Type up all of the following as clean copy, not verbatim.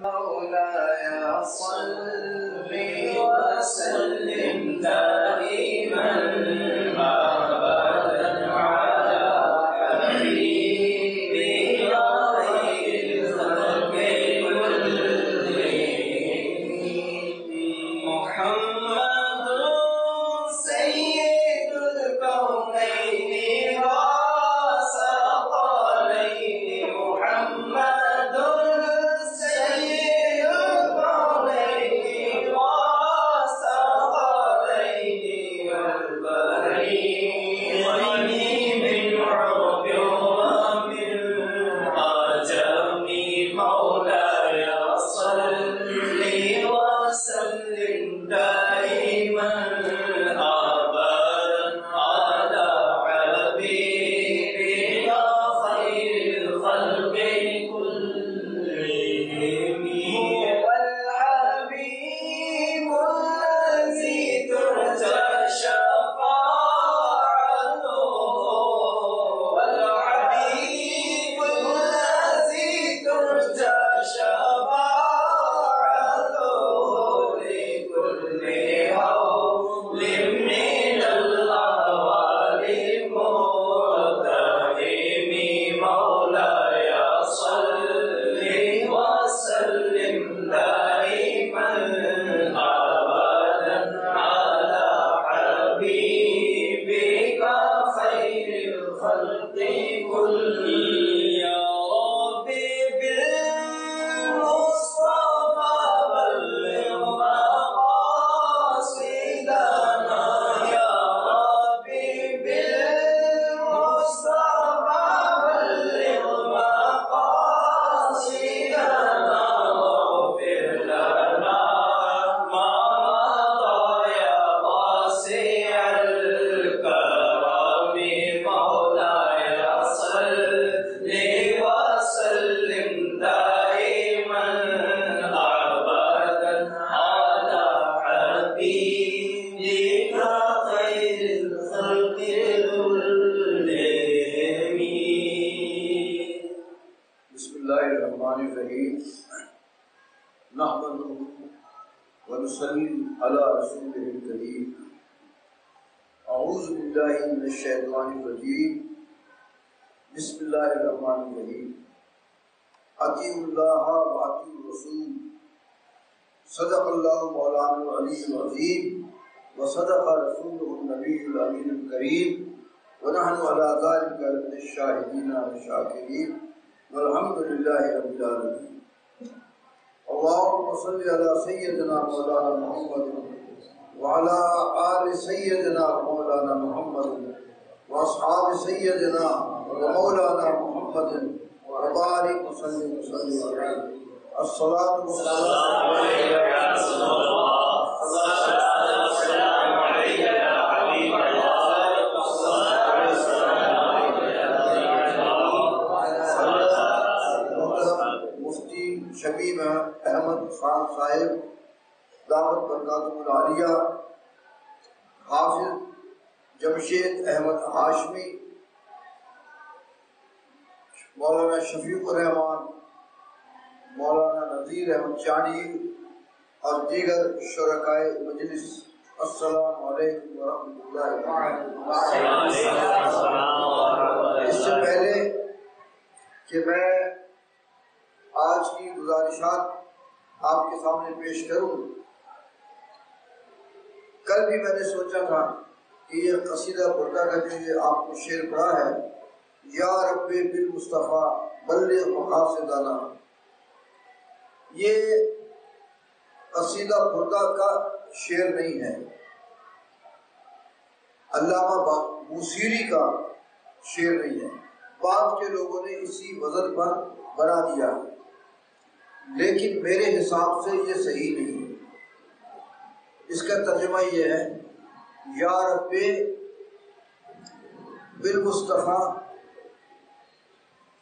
مولاي صل وسلم دائما ابدا على حبيبك خير الخلق كلهم محمد سيد الكونين والثقلين محمد سيد الكونين والثقلين والبحرين من عرب ومن عجم مولاي صل وسلم دائما ابدا على حبيبك خير الخلق كلهم هو الحبيب الذي ترجى شفاعته والحبيب الذي ترجى شفاعته لكل حول من الأحوال مدهم مولاي صل وسلم دائما أبدا على حبيبك خير الخلق كلهم يا ربي بالمصطفى بلغ مقاصدنا يا ربي بالمصطفى بلغ مقاصدنا واغفر لنا ما مضى يا واسع الكرم مولاي صل وسلم دائما ابدا على حبيبك خير الخلق كلهم. بسم الله الرحمن الرحيم نحمده ونصلي على رسوله الكريم اعوذ بالله من الشيطان الرجيم بسم الله الرحمن الرحيم اطیعوا الله واطیعوا الرسول صدق الله مولانا العلي العظيم وصدق رسوله النبي الامين الكريم ونحن على ذلك من الشاهدين والشاكرين والحمد لله رب العالمين. اللهم صل على سيدنا مولانا محمد وعلى آل سيدنا مولانا محمد وأصحاب سيدنا ومولانا محمد وبارك وسلم عليه. الصلاة والسلام عليك يا رسول الله، الصلاة والسلام عليك يا حبيب الله، الصلاة والسلام عليك يا نبي الله. مفتی شبیب احمد خان صاحب دعوت برکاتہ العالیہ، حافظ جمشید احمد ہاشمی، مولانا شفیق الرحمان، مولانا نذیر احمد چانی اور دیگر شرکائے مجلس، السلام علیکم ورحمۃ اللہ وبرکاتہ۔ اس سے پہلے کہ میں آج کی گزارشات آپ کے سامنے پیش کروں، کل بھی میں نے سوچا تھا کہ یہ قصیدہ بردہ کا جو یہ آپ کو شعر پڑھا ہے، یا رب بالمصطفیٰ بلغ مقاصدنا، یہ قصیدہ بردہ کا شعر نہیں ہے، علامہ بوصیری کا شعر نہیں ہے، بعد کے لوگوں نے اسی وزن پر بنا دیا، لیکن میرے حساب سے یہ صحیح نہیں ہے۔ اس کا ترجمہ یہ ہے، یا رب بالمصطفیٰ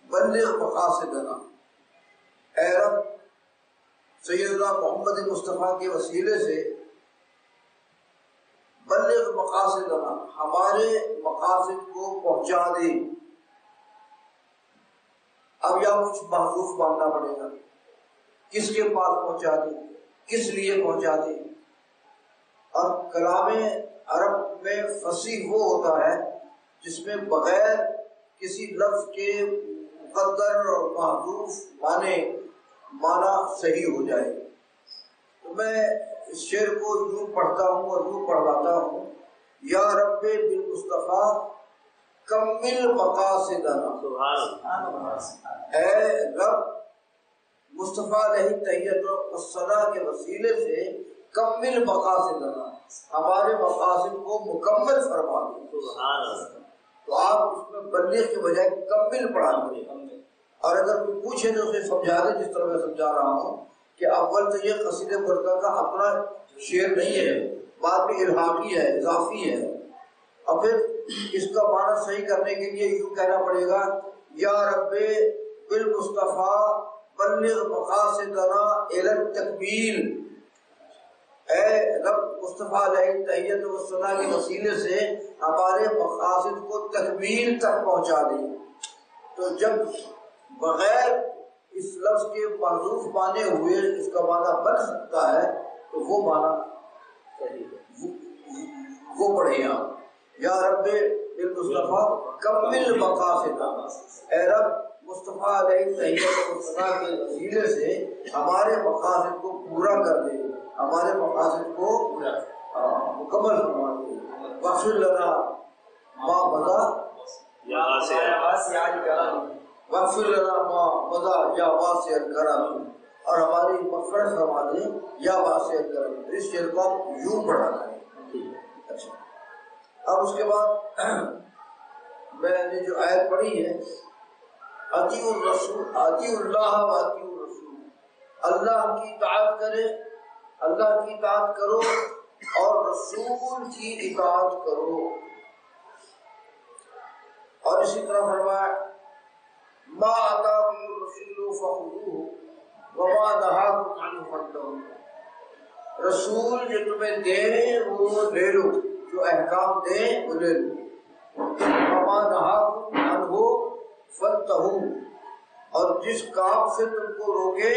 بلغ مقاصدنا، اے رب سیدنا محمد مصطفیٰ کے وسیلے سے بلغ مقاصدنا، ہمارے مقاصد کو پہنچا دے، اب یا کچھ محذوف ماننا پڑے گا، کس کے پاس پہنچا دی، کس لیے پہنچا دی۔ اور کلام عرب میں فصیح وہ ہوتا ہے جس میں بغیر کسی لفظ کے مقدر اور محذوف معنی صحیح ہو جائے۔ تو میں اس شعر کو یوں پڑھتا ہوں اور یوں پڑھواتا ہوں، یا رب بالمصطفیٰ کمل مقاصدنا، اے رب مصطفیٰ علیہ تحیت والصلاح کے وسیلے سے کمل مقاصدنا، ہمارے مقاصد کو مکمل فرما دیں۔ تو آپ اس میں بلیغ کے بجائے کمل پڑھا دیں، اور اگر کوئی پوچھے تو اسے سمجھا دیں جس طرح میں سمجھا رہا ہوں کہ اول تو یہ قصیدہ برقع کا اپنا شعر نہیں ہے، بعد میں الہاقی ہے، اضافی ہے، اور پھر اس کا معنی صحیح کرنے کے لیے یوں کہنا پڑے گا، یا رب بالمصطفیٰ بلغ مقاصدنا الی التکمیل، اے رب مصطفیٰ علیہ تحیت والثناء کے وسیلے سے ہمارے مقاصد کو تکمیل تک پہنچا دیں۔ تو جب بغیر اس لفظ کے محذوف مانے ہوئے اس کا معنی بن سکتا ہے تو وہ معنی وہ پڑھے آپ، یا رب بالمصطفیٰ کمل مقاصدنا، اے رب مصطفیٰ علیہ تحیت والثناء کے وسیلے سے ہمارے مقاصد کو پورا کر دے، ہمارے مقاصد کو مکمل فرما دے۔ واغفر لنا ما مضی واغفر لنا ما مضی یا واسع الکرم، اور ہماری مغفرت فرما دے یا واسع الکرم۔ اس شعر کو یوں پڑھا کریں۔ اچھا، اب اس کے بعد میں نے جو آیت پڑھی ہے، اطیعوا الرسول، اطیعوا اللہ و اطیعوا الرسول، اللہ کی اطاعت کرے، اللہ کی اطاعت کرو اور رسول کی اطاعت کرو۔ اور اسی طرح فرمایا، ما آتاکم الرسول فخذوہ وما نہاکم عنہ فانتہوا، رسول جو تمہیں دے وہ لے لو، جو احکام دے وہ لے لو، وما نہاکم عنہ فانتہوا، اور جس کام سے تم کو روکے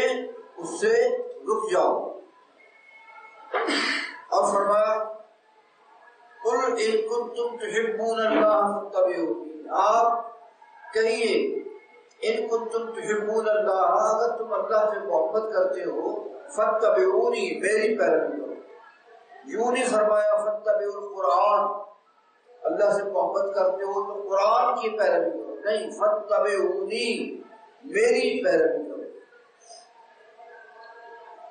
اس سے رک جاؤ۔ اور فرمایا، قل ان کنتم تحبون اللہ فاتبعونی، آپ کہیے ان کنتم تحبون اللہ، اگر تم اللہ سے محبت کرتے ہو، فاتبعونی، میری پیروی کرو۔ یوں نہیں فرمایا فاتبعوا القرآن، اللہ سے محبت کرتے ہو تو قرآن کی پیروی کرو، نہیں، فاتبعونی، میری پیروی کرو۔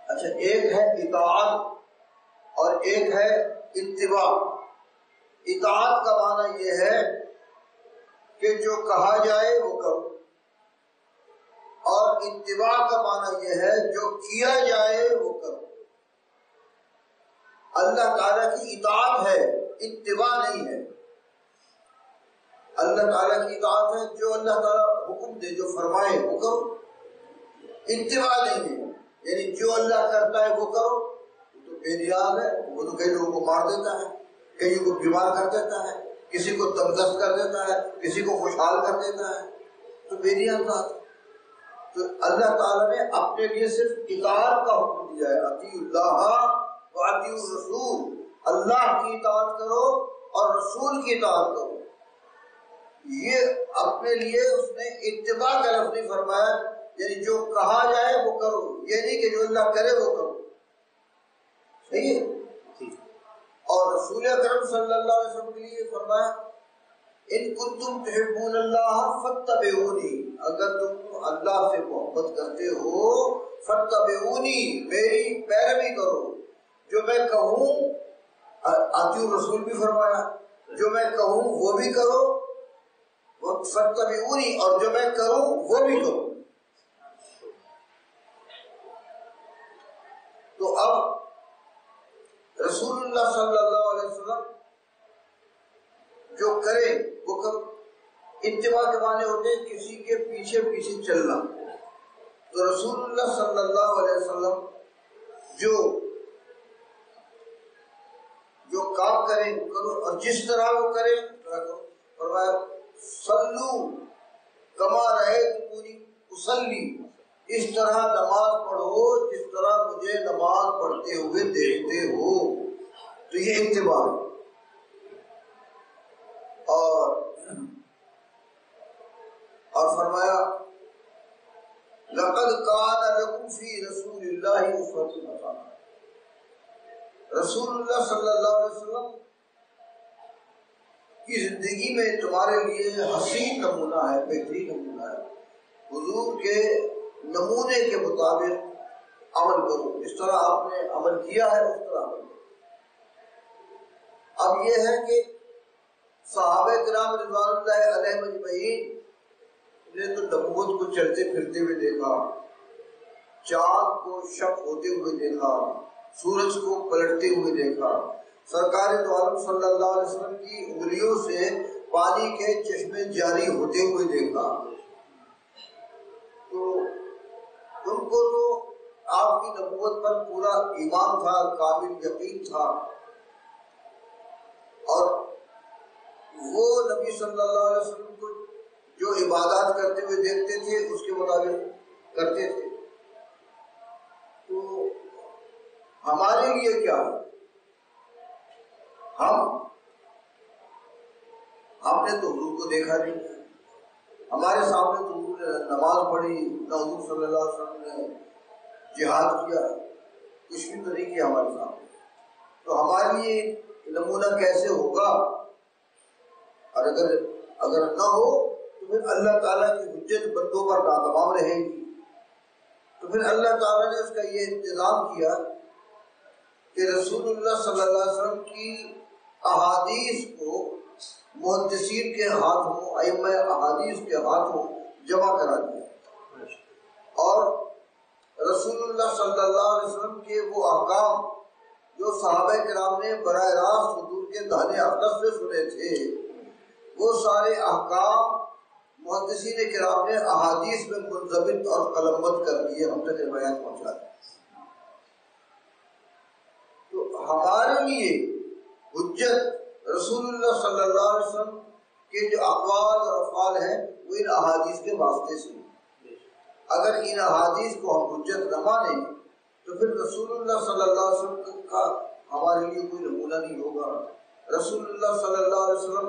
اچھا، ایک ہے اطاعت اور ایک ہے اتباع۔ اطاعت کا معنی یہ ہے کہ جو کہا جائے وہ کرو، اور اتباع کا معنی یہ ہے جو کیا جائے وہ کرو۔ اللہ تعالیٰ کی اطاعت ہے، اتباع نہیں ہے۔ اللہ تعالیٰ کی اطاعت ہے، جو اللہ تعالیٰ حکم دے، جو فرمائے وہ کرو، اتباع نہیں ہے، یعنی جو اللہ کرتا ہے وہ کرو۔ تو بے نیاز ہے، وہ تو کئی لوگوں کو مار دیتا ہے، کئی کو بیمار کر دیتا ہے، کسی کو تندرست کر دیتا ہے، کسی کو خوشحال کر دیتا ہے، تو بے نیاز بات ہے۔ تو اللہ تعالیٰ نے اپنے لیے صرف اطاعت کا حکم دیا ہے، اطیعوا اللہ و اطیعوا الرسول، اللہ کی اطاعت کرو اور رسول کی اطاعت کرو۔ یہ اپنے لیے اس نے اتباع کا لفظ نہیں فرمایا، یعنی جو کہا جائے وہ کرو، یہ نہیں کہ جو اللہ کرے وہ کرو، صحیح ہے۔ اور رسول اکرم صلی اللہ علیہ وسلم کے لیے فرمایا، ان کنتم تحبون اللہ فاتبعونی، اگر تم اللہ سے محبت کرتے ہو فاتبعونی، میری پیروی کرو، جو میں کہوں، اطیعوا الرسول بھی فرمایا، جو میں کہوں وہ بھی کرو، فاتبعونی، اور جو میں کروں وہ بھی کرو۔ تو اب رسول اللہ صلی اللہ علیہ وسلم جو کرے وہ کرو۔ اتباع کے معنی ہوتے ہیں کسی کے پیچھے پیچھے چلنا۔ تو رسول اللہ صلی اللہ علیہ وسلم جو کام کرے وہ کرو، اور جس طرح وہ کرے فرمایا صلو کما رأیتمونی تصلی، اس طرح نماز پڑھو جس طرح مجھے نماز پڑھتے ہوئے دیکھتے ہو۔ تو یہ اتباع ہے۔ اور فرمایا لقد کان لکم فی رسول اللہ اسوۃ حسنہ، رسول اللہ صلی اللہ علیہ وسلم کی زندگی میں تمہارے لیے حسین نمونہ ہے، بہترین نمونہ ہے۔ حضور کے نمونے کے مطابق عمل کرو، اس طرح آپ نے عمل کیا ہے اس طرح عمل کرو۔ اب یہ ہے کہ صحابہ کرام رضوان اللہ علیہ مجمعین نے تو نبوت کو چلتے پھرتے ہوئے دیکھا، چاند کو شق ہوتے ہوئے دیکھا، سورج کو پلٹتے ہوئے دیکھا، سرکار دو عالم صلی اللہ علیہ وسلم کی انگلیوں سے پانی کے چشمے جاری ہوتے ہوئے دیکھا۔ تو ان کو تو آپ کی نبوت پر پورا ایمان تھا، کامل یقین تھا، اور وہ نبی صلی اللہ علیہ وسلم کو جو عبادات کرتے ہوئے دیکھتے تھے اس کے مطابق کرتے تھے۔ تو ہمارے لیے کیا ہے؟ ہم نے تو حضور کو دیکھا نہیں، ہمارے سامنے تو حضور نے نماز پڑھی نہ، حضور صلی اللہ علیہ وسلم نے جہاد کیا، کچھ بھی تو نہیں کیا ہمارے سامنے۔ تو ہمارے لیے نمونہ کیسے ہوگا؟ اور اگر نہ ہو تو پھر اللہ تعالیٰ کی حجت بندوں پر ناتمام رہے گی۔ تو پھر اللہ تعالیٰ نے اس کا یہ انتظام کیا کہ رسول اللہ صلی اللہ علیہ وسلم کی احادیث کو محدثین کے ہاتھوں، ائمہ احادیث کے ہاتھوں جمع کرا دیا، اور رسول اللہ صلی اللہ علیہ وسلم کے وہ احکام جو صحابہ کرام نے براہ راست حضور کے دہنے اقدس سے سنے تھے، وہ سارے احکام محدثین کرام نے احادیث میں منضبط اور قلمبند کر دیے، ہم تک بیان پہنچا دیے۔ تو ہمارے لیے حجت رسول اللہ صلی اللہ علیہ وسلم کے جو اقوال اور افعال ہیں وہ ان احادیث کے واسطے سے۔ اگر ان احادیث کو ہم حجت نہ مانیں تو پھر رسول اللہ صلی اللہ علیہ وسلم کا ہمارے لیے کوئی نمونہ نہیں ہوگا، رسول اللہ صلی اللہ علیہ وسلم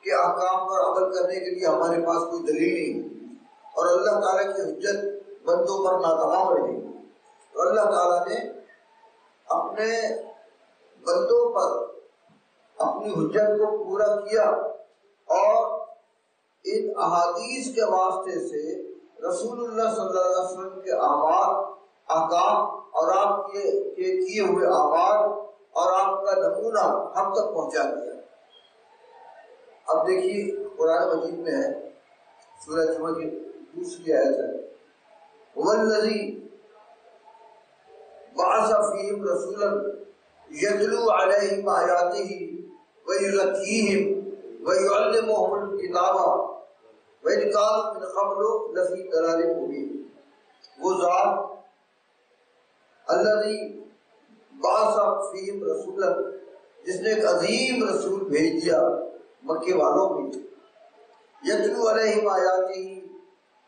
کے احکام پر عمل کرنے کے لیے ہمارے پاس کوئی دلیل نہیں ہوگی، اور اللہ تعالیٰ کی حجت بندوں پر ناتمام رہے گی۔ تو اللہ تعالیٰ نے اپنے بندوں پر اپنی حجت کو پورا کیا، اور ان احادیث کے واسطے سے رسول اللہ صلی اللہ علیہ وسلم کے اعمال، احکام اور آپ کے کیے ہوئے اعمال اور آپ کا نمونہ ہم تک پہنچا دیا۔ اب دیکھیے قرآن مجید میں ہے، سورہ جمعہ کی دوسری آیت ہے، وَالَّذِي بَعَثَ فِيهِمْ رَسُولًا يَتْلُو عَلَيْهِمْ آيَاتِهِ وَيُزَكِّيهِمْ وَيُعَلِّمُهُمُ الْكِتَابَ وَإِنْ كَانُوا مِنْ قَبْلُ لَفِي ضَلَالٍ مُبِينٍ۔ وہ ذات الذی بعث فیہم رسولا، جس نے ایک عظیم رسول بھیج دیا مکے والوں میں، یتلو علیہم آیاتہ،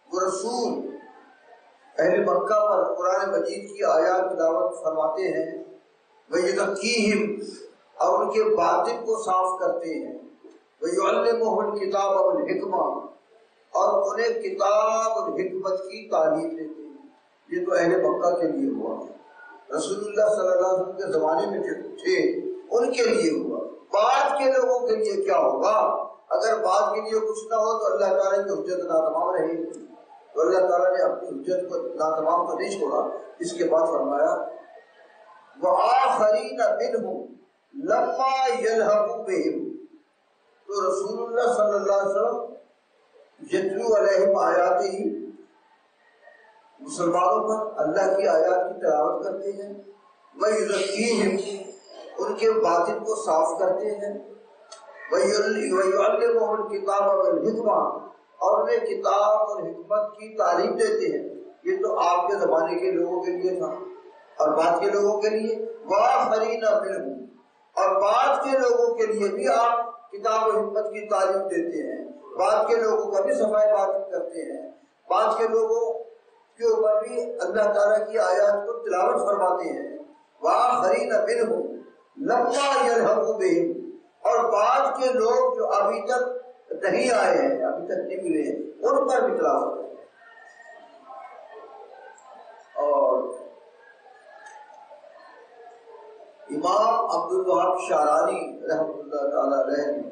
وہ رسول اہل مکہ پر قرآن مجید کی آیات تلاوت فرماتے ہیں، وَيُزَكِّيهِمْ، اور ان کے باطن کو صاف کرتے ہیں، وَيُعَلِّمُهُمُ الْكِتَابَ وَالْحِکْمَةَ، اور انہیں کتاب اور حکمت کی تعلیم دیتے ہیں۔ یہ تو اہل مکہ کے لیے ہوا، رسول اللہ صلی اللہ علیہ وسلم کے زمانے میں جو تھے ان کے لیے ہوا۔ بعد کے لوگوں کے لیے کیا ہوگا؟ اگر بعد کے لیے کچھ نہ ہو تو اللہ تعالیٰ کی حجت ناتمام رہے گی۔ تو اللہ تعالیٰ نے اپنی حجت کو ناتمام تو نہیں چھوڑا، اس کے بعد فرمایا وَآخَرِينَ مِنْهُمْ لَمَّا يَلْحَقُوا بِهِمْ، تو رسول اللہ صلی اللہ علیہ وسلم یتلو علیہم آیاتہ، مسلمانوں پر اللہ کی آیات کی تلاوت کرتے ہیں، وَيُزَكِّيهِمْ، ان کے باطن کو صاف کرتے ہیں، وَيُعَلِّمُهُمُ الْكِتَابَ وَالْحِکْمَةَ، اور انہیں کتاب اور حکمت کی تعلیم دیتے ہیں۔ یہ تو آپ کے زمانے کے لوگوں کے لیے تھا، اور بعد کے لوگوں کے لیے وَآخَرِينَ مِنْهُمْ، اور بعد کے لوگوں کے لیے بھی آپ کتاب و حکمت کی تعلیم دیتے ہیں، بعد کے لوگوں کا بھی صفائی باطن کرتے ہیں، بعض کے لوگوں کے اوپر بھی اللہ تعالیٰ کی آیات کو تلاوت فرماتے ہیں، وآخرین منہم لما یلحقوا بہم، اور بعض کے لوگ جو ابھی تک نہیں آئے ہیں، ابھی تک نہیں ملے ہیں، ان پر بھی تلاوت کرتے ہیں۔ اور امام عبد الوہاب شعرانی رحمۃ اللہ تعالی علیہ نے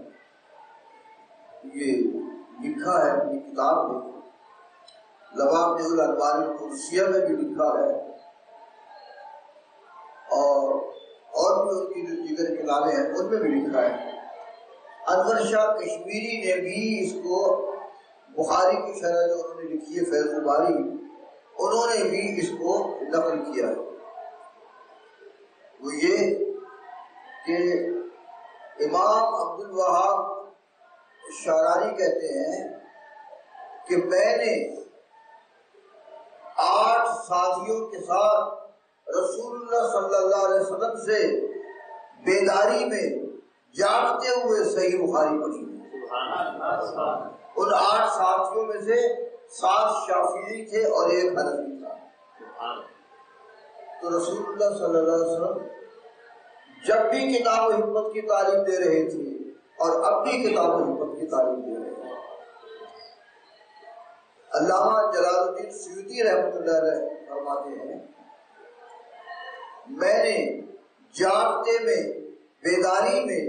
یہ لکھا ہے، اپنی کتاب میں لواطئ الانوار القدسیہ میں بھی لکھا ہے، اور بھی ان کی جو دیگر کتابیں ہیں ان میں بھی لکھا ہے۔ انور شاہ کشمیری نے بھی اس کو بخاری کی شرح جو انہوں نے لکھی ہے فیض الباری، انہوں نے بھی اس کو نقل کیا ہے۔ وہ یہ کہ امام عبد الوہاب شعرانی کہتے ہیں کہ میں نے 8 ساتھیوں کے ساتھ رسول اللہ صلی اللہ علیہ وسلم سے بیداری میں جاگتے ہوئے صحیح بخاری پڑھی۔ ان 8 ساتھیوں میں سے 7 شافعی تھے اور 1 حنفی تھا۔ تو رسول اللہ صلی اللہ علیہ وسلم جب بھی کتاب و حکمت کی تعلیم دے رہے تھے اور اب بھی کتاب و حکمت کی تعلیم دے رہے تھے۔ علامہ جلال الدین سیوطی رحمۃ اللہ علیہ فرماتے ہیں، میں نے جاگتے میں بیداری میں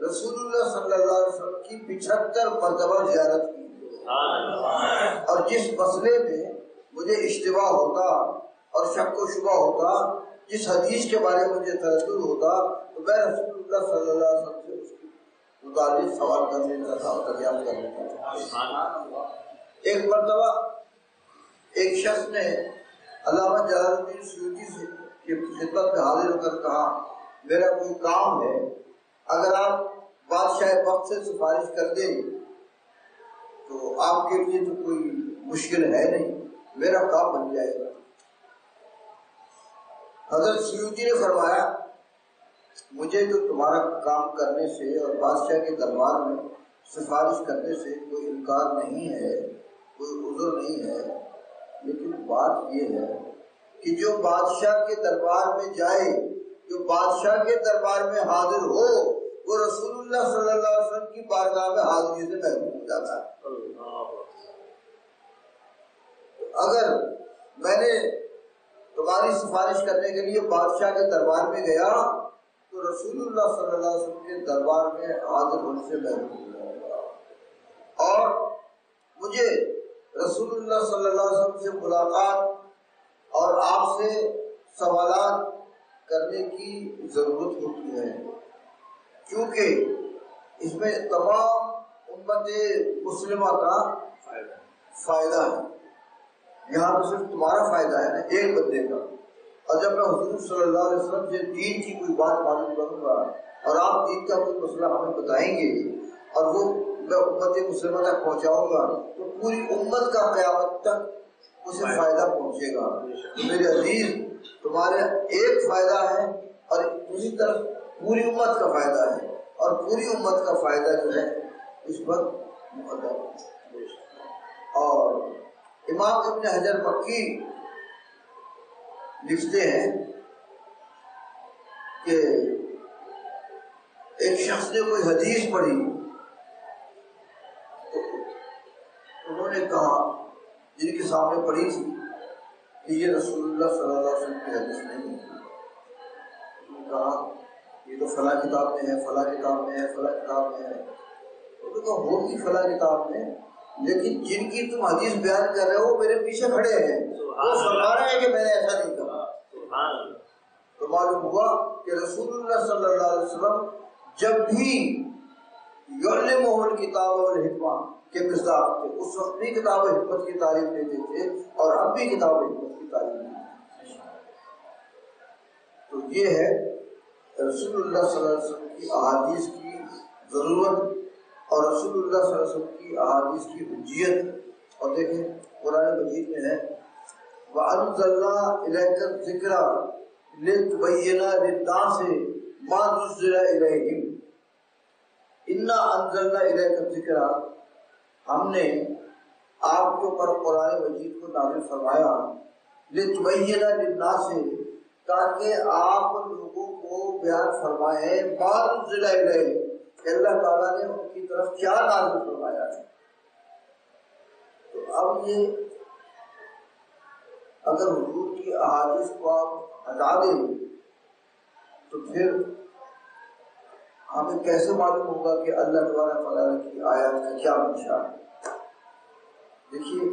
رسول اللہ صلی اللہ علیہ وسلم کی 75 مرتبہ زیارت کی، اور جس مسئلے میں مجھے اشتباہ ہوتا اور شک و شبہ ہوتا، جس حدیث کے بارے میں مجھے تردد ہوتا، تو میں رسول اللہ صلی اللہ علیہ وسلم سے اس کے متعلق سوال کر لیتا تھا اور دریافت کر لیتا تھا۔ ایک مرتبہ ایک شخص نے علامہ جلال الدین سیوطی سے کی خدمت میں حاضر ہو کر کہا، میرا کوئی کام ہے، اگر آپ بادشاہ وقت سے سفارش کر دیں تو آپ کے لیے تو کوئی مشکل ہے نہیں، میرا کام بن جائے گا۔ حضرت سیوطی نے فرمایا، مجھے تو تمہارا کام کرنے سے اور بادشاہ کے دربار میں سفارش کرنے سے کوئی انکار نہیں ہے، کوئی عذر نہیں ہے، لیکن بات یہ ہے کہ جو بادشاہ کے دربار میں جائے، جو بادشاہ کے دربار میں حاضر ہو، وہ رسول اللہ صلی اللہ علیہ وسلم کی بارگاہ میں حاضری سے محروم ہو جاتا ہے۔ اگر میں نے تمہاری سفارش کرنے کے لیے بادشاہ کے دربار میں گیا تو رسول اللہ صلی اللہ علیہ وسلم کے دربار میں حاضر ہونے سے محروم ہو جائے گا، اور مجھے رسول اللہ صلی اللہ علیہ وسلم سے ملاقات اور آپ سے سوالات کرنے کی ضرورت ہوتی ہے، کیونکہ اس میں تمام امت مسلمہ کا فائدہ ہے۔ یہاں تو صرف تمہارا فائدہ ہے نا، ایک بندے کا، اور جب میں حضور صلی اللہ علیہ وسلم سے دین کی کوئی بات معلوم کروں گا اور آپ دین کا کوئی مسئلہ ہمیں بتائیں گے اور وہ میں امت مسلمہ تک پہنچاؤں گا تو پوری امت کا قیامت تک اسے فائدہ پہنچے گا۔ میرے عزیز، تمہارے ایک فائدہ ہے اور دوسری طرف پوری امت کا فائدہ ہے، اور پوری امت کا فائدہ جو ہے اس پر مقدم ہے۔ اور امام ابن حجر مکی لکھتے ہیں کہ ایک شخص نے کوئی حدیث پڑھی تو انہوں نے کہا، جن کے سامنے پڑھی تھی، کہ یہ رسول اللہ صلی اللہ علیہ وسلم کی حدیث نہیں ہے۔ انہوں نے کہا یہ تو فلاں کتاب میں ہے، فلاں کتاب میں ہے، فلاں کتاب میں ہے۔ انہوں نے کہا ہوگی فلاں کتاب میں، لیکن جن کی تم حدیث بیان کر رہے ہو میرے پیچھے کھڑے ہیں، وہ فرما رہے ہیں کہ میں نے ایسا نہیں کہا۔ تو معلوم ہوا کہ رسول اللہ صلی اللہ علیہ وسلم جب بھی یعلمہ الکتاب والحکمہ کے مصداق تھے، اس وقت بھی کتاب و حکمت کی تعلیم دیتے تھے اور اب بھی کتاب و حکمت کی تعلیم دیتے ہیں۔ تو یہ ہے رسول اللہ صلی اللہ علیہ وسلم کی احادیث کی ضرورت اور رسول اللہ صلی اللہ علیہ وسلم کی احادیث کی حجیت۔ اور دیکھیں قرآن مجید میں ہے، وَأَنزَلْنَا إِلَيْكَ الذِّكْرَ لِتُبَيِّنَ لِلنَّاسِ مَا نُزِّلَ إِلَيْهِمْ إِنَّا أَنزَلْنَا إِلَيْكَ الذِّكْرَ، ہم نے آپ کے اوپر قرآن مجید کو نازل فرمایا لتبین للناس، تاکہ آپ لوگوں کو بیان فرمائیں ما انزل الیہ، کہ اللہ تعالیٰ نے ان کی طرف کیا نازل فرمایا ہے۔ تو اب یہ اگر حضور کی احادیث کو آپ ہٹا دیں تو پھر ہمیں کیسے معلوم ہوگا کہ اللہ تبارک و تعالیٰ کی آیات کا کیا منشا ہے؟ دیکھیے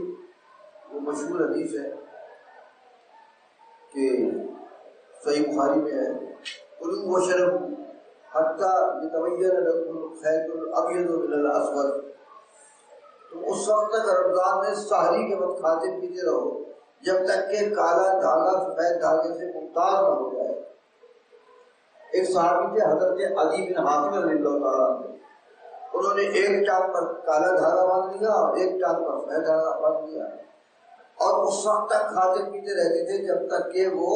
وہ مشہور حدیث ہے کہ صحیح بخاری میں ہے، کلوا واشربوا حتیٰ یتبین لکم الخیط الابیض من الاسود، تو اس وقت تک رمضان میں سحری کے وقت کھاتے پیتے رہو جب تک کہ کالا دھاگا سفید دھاگے سے ممتاز نہ ہو جائے۔ ایک صحابی تھے حضرت عدی بن حاتم رضی اللہ تعالیٰ عنہ، انہوں نے ایک ٹانگ پر کالا دھاگا باندھ لیا اور ایک ٹانگ پر سفید دھاگا باندھ لیا، اور اس وقت تک کھاتے پیتے رہتے تھے جب تک کہ وہ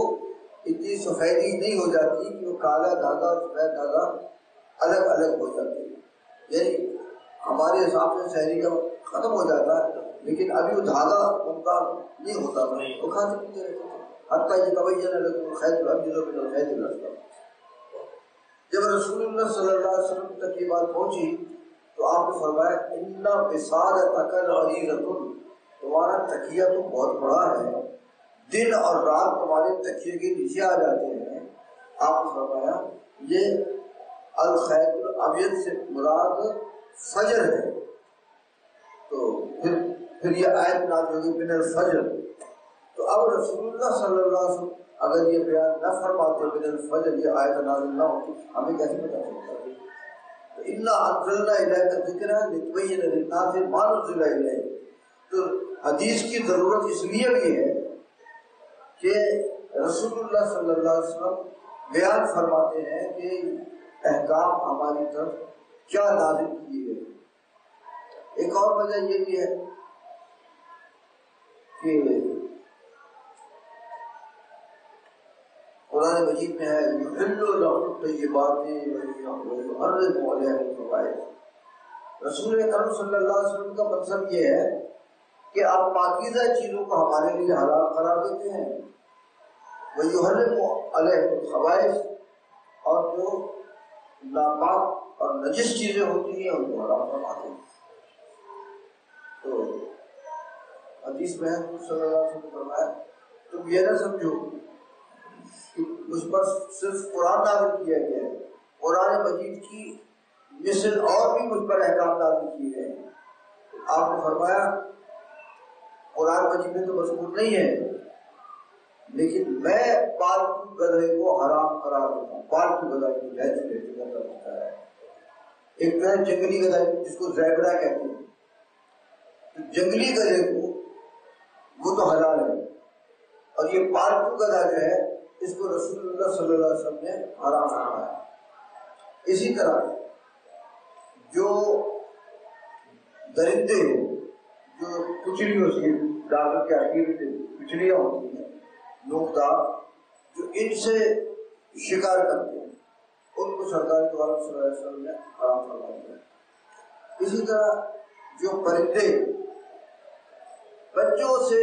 اتنی سفیدی نہیں ہو جاتی کہ وہ کالا دھاگا اور سفید دھاگا الگ الگ ہو جاتے۔ یعنی ہمارے حساب سے سحری کا ختم ہو جاتا ہے لیکن ابھی وہ دھاگا ممتاز نہیں ہوتا تھا، وہ کھاتے پیتے رہتے تھے حتیٰ یتبین لکم الخیط الابیض من الخیط الاسود۔ جب رسول اللہ صلی اللہ علیہ وسلم تک یہ بات پہنچی تو آپ نے فرمایا ان وسادتک العریضۃ، تمہارا تکیہ تو بہت بڑا ہے، دن اور رات تمہارے تکیے کے نیچے آ جاتے ہیں۔ آپ نے فرمایا یہ الخیط الابیض سے مراد فجر ہے، تو پھر یہ آیت نازل ہوگی من الفجر۔ تو اب رسول اللہ صلی اللہ علیہ وسلم اگر یہ بیان نہ فرماتے من الفجر، یہ آیت نازل نہ ہوتی، ہمیں کیسے پتا چلتا؟ انا انزلنا الیک الذکر لتبین للناس ما نزل الیہم۔ تو حدیث کی ضرورت اس لیے بھی ہے کہ رسول اللہ صلی اللہ علیہ وسلم بیان فرماتے ہیں کہ احکام ہماری طرف کیا نازل کیے گئے۔ ایک اور وجہ یہ بھی ہے کہ قرآن مجید میں ہے یحل لهم الطیبات ویحرم علیہم الخبائث۔ رسول اکرم صلی اللہ علیہ وسلم کا مطلب یہ ہے کہ آپ پاکیزہ چیزوں کو ہمارے لیے حلال قرار دیتے ہیں، ویحرم علیہم الخبائث، اور جو ناپاک اور نجس چیزیں ہوتی ہیں ان کو حرام فرماتے ہیں۔ تو حدیث میں صلی اللہ علیہ وسلم نے فرمایا تم یہ نہ سمجھو کہ مجھ پر صرف قرآن نازل کیا گیا ہے، قرآن مجید کی مثل اور بھی مجھ پر احکام نازل کیے گئے ہیں۔ آپ نے فرمایا قرآن مجید میں تو مذکور نہیں ہے لیکن میں پالتو گدھے کو حرام قرار دیتا ہوں۔ پالتو گدھا کی بحث کرتا ہوتا ہے، ایک تو ہے جنگلی گدھا جس کو زیبرا کہتے ہیں، تو جنگلی گدھے کو وہ تو حلال ہے، اور یہ پالتو گدھا جو ہے اس کو رسول اللہ صلی اللہ علیہ وسلم نے حرام فرمایا۔ اسی طرح جو درندے جو کچڑیوں سے ڈاکر کے آخر سے پچڑیاں ہوتی ہیں نوکدار، جو ان سے شکار کرتے ہیں ان کو سرکار دو عالم صلی اللہ علیہ وسلم نے حرام فرما دیا۔ اسی طرح جو پرندے بچوں سے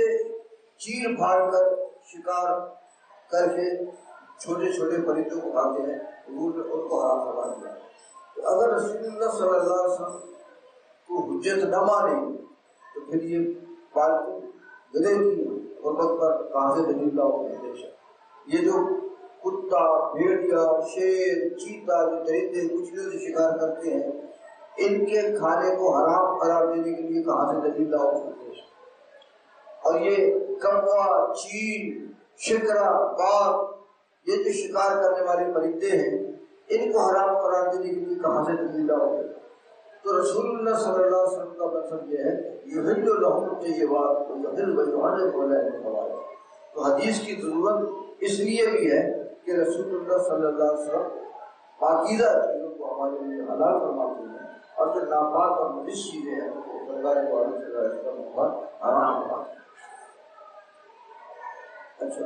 چیر پھاڑ کر شکار کر کے چھوٹے چھوٹے پرندوں کو کھاتے ہیں حضور نے ان کو حرام فرما دیا۔ تو اگر رسول اللہ صلی اللہ علیہ وسلم کو حجت نہ مانے تو پھر یہ پالتو گدھے کی حرمت پر کہاں سے دلیل لاؤ؟ یہ جو کتا، بھیڑیا، شیر، چیتا جو درندے کچڑیوں سے شکار کرتے ہیں ان کے کھانے کو حرام قرار دینے کے لیے کہاں سے دلیل لاؤ؟ اور یہ کوا، چیل، شکرا، باغ، یہ جو شکار کرنے والے پرندے ہیں ان کو حرام قرار دینے کے لیے کہاں سے دلیل لاؤ؟ تو رسول اللہ صلی اللہ علیہ وسلم کا مطلب یہ ہے یحل لهم الطیبات ویحرم علیہم الخبائث۔ تو حدیث کی ضرورت اس لیے بھی ہے کہ رسول اللہ صلی اللہ علیہ وسلم پاکیزہ چیزوں کو ہمارے لیے حلال فرماتے ہیں اور جو ناپاک اور نجس چیزیں ہیں ان کو سرکار دو عالم صلی اللہ علیہ وسلم پر حرام فرماتے ہیں۔ اچھا،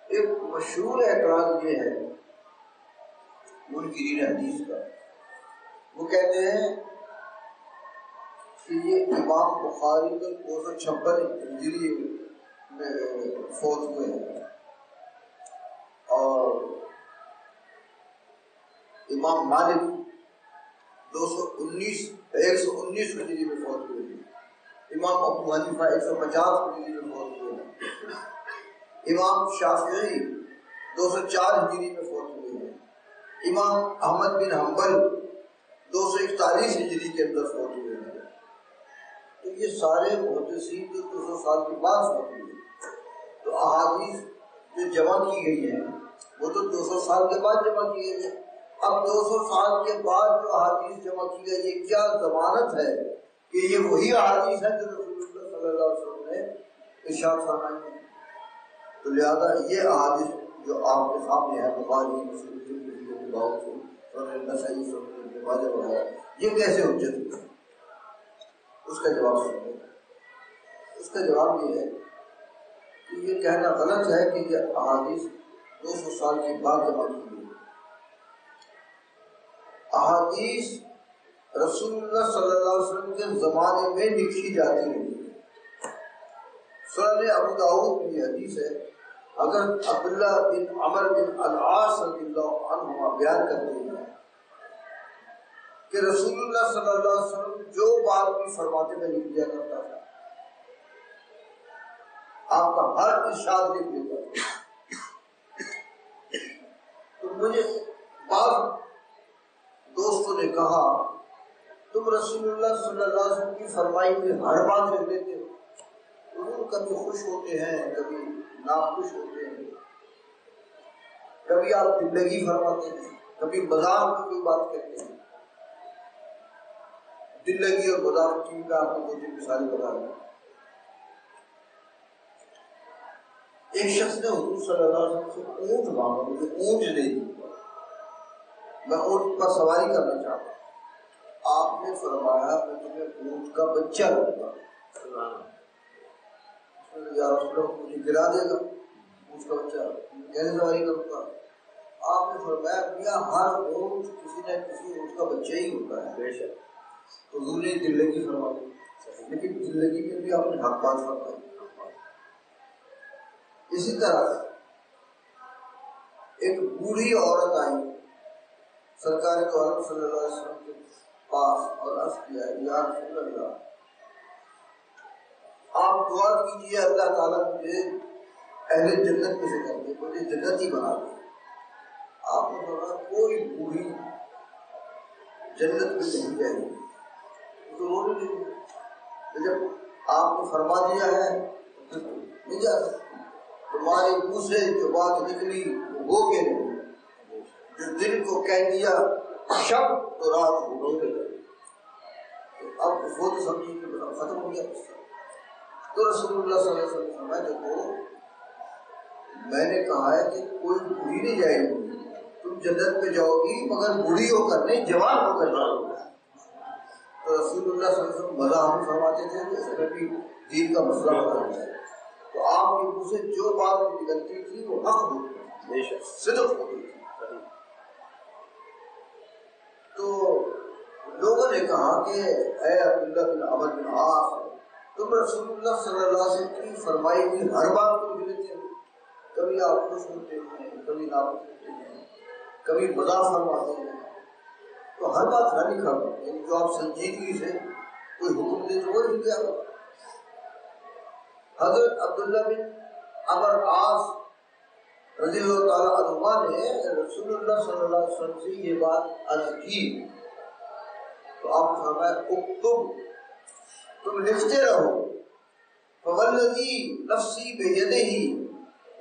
ایک مشہور اعتراض یہ ہے منکرین حدیث کا، وہ کہتے ہیں کہ یہ امام بخاری کو 256 ہجری میں فوت ہوئے ہیں اور امام مالک 119 ہجری میں فوت ہوئے ہیں، امام ابو حنیفہ 150 ہجری میں فوت ہوئے ہیں، امام شافعی 204 ہجری میں فوت ہوئے ہیں، امام احمد بن حنبل 241 ہجری کے اندر فوت ہوئے ہیں۔ تو یہ سارے محدثین جو 200 سال کے بعد فوت ہوئے، تو احادیث جو جمع کی گئی ہیں وہ تو 200 سال کے بعد جمع کی گئی ہے۔ اب 200 سال کے بعد جو احادیث جمع کی گئی، یہ کیا ضمانت ہے کہ یہ وہی احادیث ہے جو رسول اللہ صلی اللہ علیہ وسلم نے ارشاد فرمائی ہے؟ تو لہذا یہ احادیث جو آپ کے سامنے ہے، بخاری، مسلم، ترمذی، ابو داؤد، سنن نسائی، سنن ابن ماجہ وغیرہ، یہ کیسے حجت ہوئی؟ اس کا جواب سنیں۔ اس کا جواب یہ ہے کہ یہ کہنا غلط ہے کہ یہ احادیث 200 سال کے بعد جمع کی گئی۔ احادیث رسول اللہ صلی اللہ علیہ وسلم کے زمانے میں لکھی جاتی رہی۔ سنن ابو داؤد میں یہ حدیث ہے، حضرت عبداللہ بن عمر بن العاص رضی اللہ عنہما بیان کرتے ہیں کہ رسول اللہ صلی اللہ علیہ وسلم جو بات بھی فرماتے میں لکھ دیا کرتا تھا، آپ کا ہر ارشاد لکھ دیتا تھا۔ تو مجھے بعض دوستوں نے کہا تم رسول اللہ صلی اللہ علیہ وسلم کی فرمائی میں ہر بات لکھ دیتے ہو، حضور کبھی خوش ہوتے ہیں، کبھی ناخوش ہوتے ہیں، کبھی آپ زندگی فرماتے ہیں، کبھی مذاق کی کوئی بات کہتے ہیں۔ دل لگی اور مذاق کی کا آپ کو دو تین مثالیں بتا دیں۔ ایک شخص نے حضور صلی اللہ علیہ وسلم سے اونٹ مانگا، مجھے اونٹ دے دی، میں اونٹ پر سواری کرنا چاہتا ہوں۔ آپ نے فرمایا میں تمہیں اونٹ کا بچہ دوں گا۔ یا رسول اللہ مجھے گرا دے گا اونٹ کا بچہ، کیسے سواری کروں گا؟ آپ نے فرمایا میاں ہر اونٹ کسی نہ کسی اونٹ کا بچہ ہی ہوتا ہے۔ بے شک حضور نے زندگی فرما دی، لیکن زندگی میں بھی آپ نے حق بات فرمائی۔ اسی طرح ایک بوڑھی عورت آئی سرکار دو عالم صلی اللہ علیہ وسلم کے پاس اور عرض کیا یا رسول اللہ آپ دعا کیجیے اللہ تعالیٰ مجھے اہل جنت میں سے کر دے، مجھے جنتی بنا دے۔ آپ نے فرمایا کوئی بوڑھی جنت میں نہیں جائے گی، ضرور نہیں، جب آپ نے فرما دیا ہے نہیں جا سکتی۔ تمہارے منہ سے جو بات نکلی وہ کہ نہیں، جو دل کو کہہ دیا شب تو رات ہو گئی۔ اب وہ تو سمجھیے کہ ختم ہو گیا۔ تو رسول اللہ صلی اللہ علیہ وسلم نے فرمایا دیکھو میں نے کہا ہے کہ کوئی بوڑھی نہیں جائے گی، تم جنت میں جاؤ گی مگر بوڑھی ہو کر نہیں، جوان ہو کر جاؤ گی۔ تو رسول اللہ صلی اللہ علیہ وسلم مزہ ہم فرماتے تھے کہ اس میں بھی دین کا مسئلہ بتانا ہے، تو آپ کے منہ سے جو بات نکلتی تھی وہ حق ہوتی تھی، صدق ہوتی تھی۔ تو لوگوں نے کہا کہ اے عبداللہ بن عمر بن عاص تم رسول اللہ صلی اللہ علیہ وسلم کی فرمائی ہوئی ہر بات کو لکھ لیتے ہیں، کبھی آپ خوش ہوتے ہیں، کبھی ناخوش ہوتے ہیں، کبھی مذاق فرماتے ہیں، تو ہر بات نہ لکھا کرتے ہیں، جو آپ سنجیدگی سے کوئی حکم دے تو وہ لکھ دیا۔ حضرت عبداللہ بن عمر عاص رضی اللہ تعالیٰ عنہما نے رسول اللہ صلی اللہ علیہ وسلم سے یہ بات عرض کی، تو آپ نے فرمایا اکتب، تم لکھتے رہو، فوالذی نفسی بیدہ،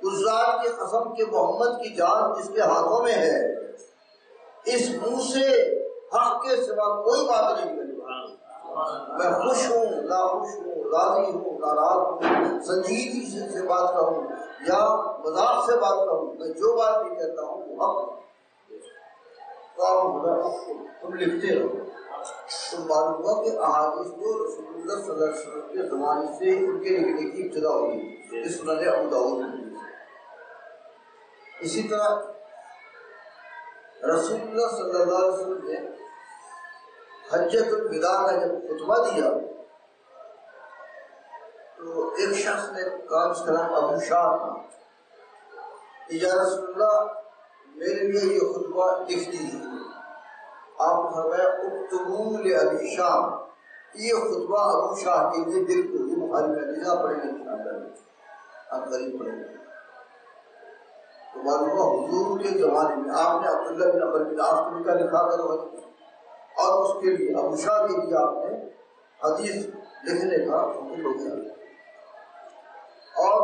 اس ذات کی قسم کہ محمد کی جان جس کے ہاتھوں میں ہے، اس منہ سے حق کے سوا کوئی بات نہیں نکلے، میں خوش ہوں، ناخوش ہوں، راضی ہوں، ناراض ہوں، سنجیدگی سے بات کروں یا مذاق سے بات کروں، میں جو بات بھی کہتا ہوں وہ حق ہے۔ تو آپ تم لکھتے رہو۔ تو معلوم ہوا کہ احادیث تو رسول اللہ صلی اللہ علیہ وسلم کے زمانے سے ان کے لکھنے کی ابتدا ہوئی، اس سنن ابو داؤد میں۔ اسی طرح رسول اللہ صلی اللہ علیہ وسلم نے حجۃ الوداع کا جب خطبہ دیا تو ایک شخص نے کہا، اس کا نام ابو شاہ تھا، یا رسول اللہ میرے لیے یہ خطبہ لکھ دیجیے۔ آپ نے فرمایا اکتبوا لأبی شاہ، یہ خطبہ ابو شاہ کے لیے لکھ دو۔ یہ بخاری میں حدیث پڑھیں گے انشاءاللہ، آپ قریب پڑھیں گے۔ تو معلوم ہوا حضور کے زمانے میں آپ نے عبداللہ بن عمرو بن عاص کو لکھا کرو، اور اس کے لیے ابو شاہ کے لیے آپ نے حدیث لکھنے کا حکم ہو گیا۔ اور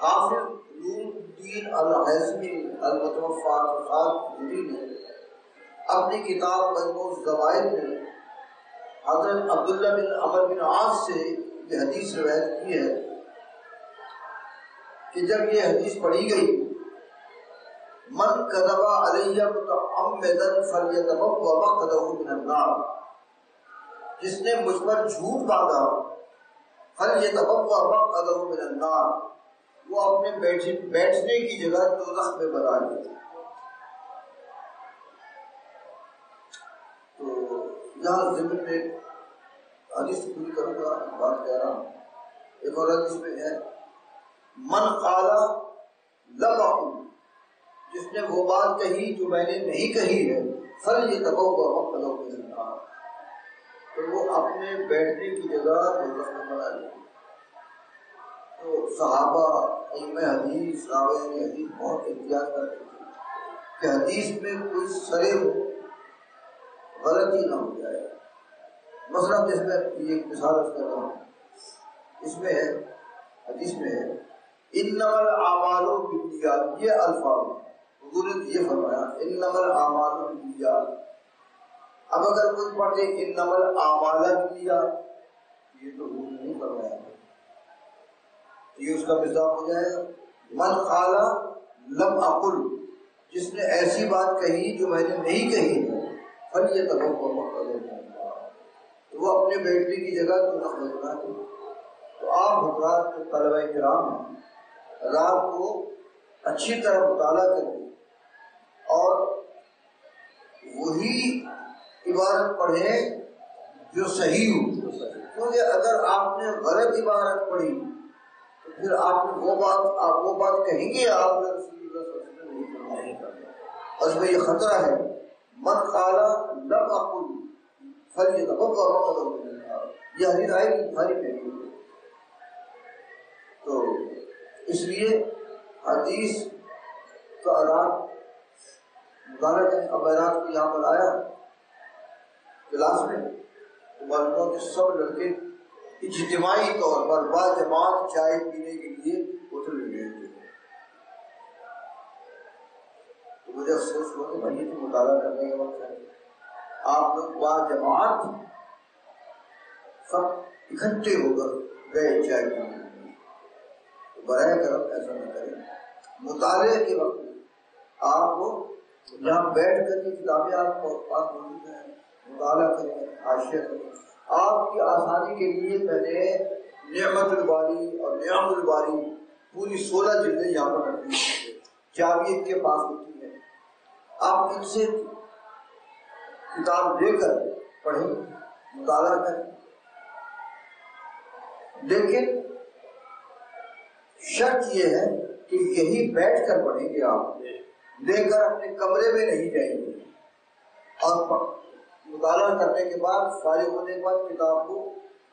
حافظ نور الدین الحیثمی المتوفی سال ہجری نے اپنی کتاب مجموع الزوائد میں حضرت عبداللہ بن عمرو بن عاص سے یہ حدیث روایت کی ہے کہ جب یہ حدیث پڑھی گئی، من کذب علی متعمدا فلیتبوأ مقعدہ من النار، جس نے مجھ پر جھوٹ باندھا فلیتبوأ مقعدہ من النار، وہ اپنے بیٹھنے کی جگہ دوزخ میں بنا لے۔ تو یہاں ضمن میں حدیث پوری کروں گا، بات کہہ رہا ہوں۔ ایک اور حدیث میں ہے من قال لم اقل، جس نے وہ بات کہی جو میں نے نہیں کہی ہے، فلیتبوأ مقعدہ من النار، تو وہ اپنے بیٹھنے کی جگہ دوزخ میں بنا لے۔ تو صحابہ، علم حدیث، راویان حدیث بہت احتیاط کرتے تھے کہ حدیث میں کوئی سرے غلطی نہ ہو جائے۔ مثلا جس میں ایک مثال کر رہا ہوں، اس میں ہے حدیث میں ہے انما الاعمال بالنیات، یہ الفاظ حضور نے یہ فرمایا انما الاعمال بالنیات۔ اب اگر کوئی پڑھ دے انما الاعمال بالنیات، یہ تو حضور نے نہیں فرمایا، یہ اس کا مصداق ہو جائے گا من قال لم اقل، جس نے ایسی بات کہی جو میں نے نہیں کہی ہے، فلیتبوأ مقعدہ من النار، تو وہ اپنے بیٹھنے کی جگہ دوزخ میں بنا دے۔ تو آپ حضرات جو طلبہ کرام ہیں، رات کو اچھی طرح مطالعہ کریں اور وہی عبارت پڑھیں جو صحیح ہو، کیونکہ اگر آپ نے غلط عبارت پڑھی تو پھر آپ نے وہ بات کہیں گے آپ نے رسول اللہ صلی اللہ علیہ وسلم نہیں فرمایا۔ اور اس میں یہ خطرہ ہے من قال لم اقل فلیتبوأ مقعدہ من النار، یہ حدیث آئے گی بخاری میں۔ تو اس لیے حدیث کا رات مطالعہ کریں۔ اب میں رات کو یہاں پر آیا کلاس میں تو معلوم ہوا کہ سب لڑکے اجتماعی طور پر با جماعت چائے پینے کے لیے ہوٹل میں گئے تھے۔ تو مجھے افسوس ہوا کہ بھائی یہ تو مطالعہ کرنے کا وقت ہے، آپ لوگ با جماعت سب اکٹھے ہو کر گئے چائے پینے کے لیے، تو برائے کرم ایسا نہ کریں۔ مطالعے کے وقت آپ یہاں بیٹھ کر کی کتابیں آپ کو پاس موجود ہیں، مطالعہ کریں، حاشیہ کریں۔ آپ کی آسانی کے لیے میں نے نعمت الباری اور نعم الباری پوری 16 جلدیں یہاں پر رکھی ہیں، چابی ان کے پاس ہوتی ہے، آپ ان سے کتاب لے کر پڑھیں، مطالعہ کریں۔ لیکن شرط یہ ہے کہ یہی بیٹھ کر پڑھیں گے، آپ لے کر اپنے کمرے میں نہیں جائیں گے، اور مطالعہ کرنے کے بعد فارغ ہونے کے بعد کتاب کو